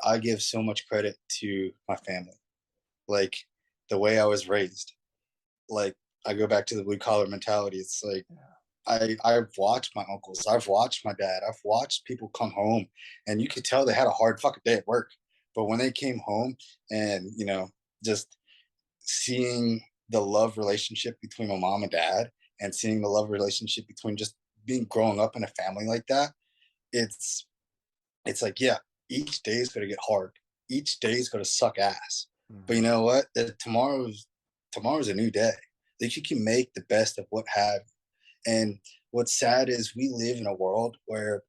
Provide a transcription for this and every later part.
I give so much credit to my family, like the way I was raised. Like I go back to the blue collar mentality. It's like Yeah. I've watched my uncles, I've watched my dad, I've watched people come home, and you could tell they had a hard fucking day at work. But when they came home, and just seeing the love relationship between my mom and dad, and seeing the love relationship between just being growing up in a family like that, it's it's like, yeah, each day is gonna get hard. Each day is gonna suck ass. But you Mhm. know what? Tomorrow's a new day. That you can make the best of what have. And what's sad is we live in a world where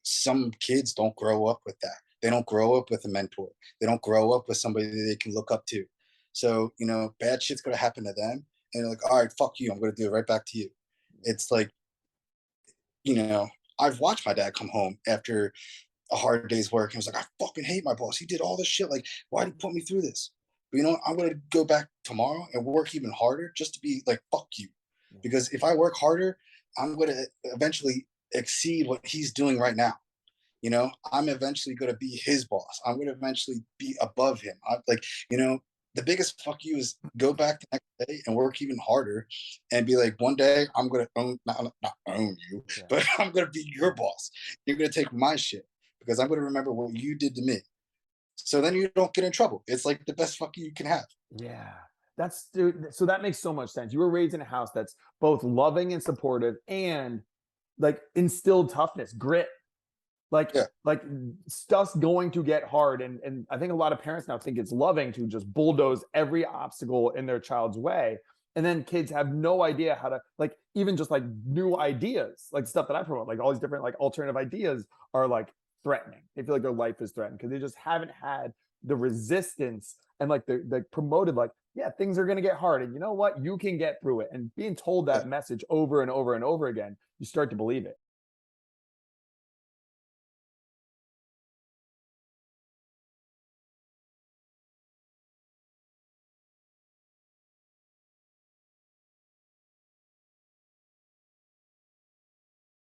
some kids don't grow up with that. They don't grow up with a mentor. They don't grow up with somebody that they can look up to. So, bad shit's gonna happen to them. And they're like, all right, fuck you. I'm gonna do it right back to you. It's like, you know, I've watched my dad come home after a hard day's work. And was like, I fucking hate my boss. He did all this shit. Like, why did he put me through this? But I'm gonna go back tomorrow and work even harder just to be like, fuck you. Yeah. Because if I work harder, I'm gonna eventually exceed what he's doing right now. I'm eventually gonna be his boss. I'm gonna eventually be above him. I'm like, the biggest fuck you is go back the next day and work even harder and be like, one day I'm gonna own not own you, Yeah. but I'm gonna be your boss. You're gonna take my shit because I'm gonna remember what you did to me. So then you don't get in trouble. It's like the best fuck you can have. Yeah. That's dude. So that makes so much sense. You were raised in a house that's both loving and supportive and like instilled toughness, grit. Like Yeah. like stuff's going to get hard. And I think a lot of parents now think it's loving to just bulldoze every obstacle in their child's way. And then kids have no idea how to like even just like new ideas, like stuff that I promote, like all these different like alternative ideas are like threatening. They feel like their life is threatened because they just haven't had the resistance and like the promoted like yeah things are going to get hard and you know what you can get through it and being told Yeah. that message over and over and over again you start to believe it.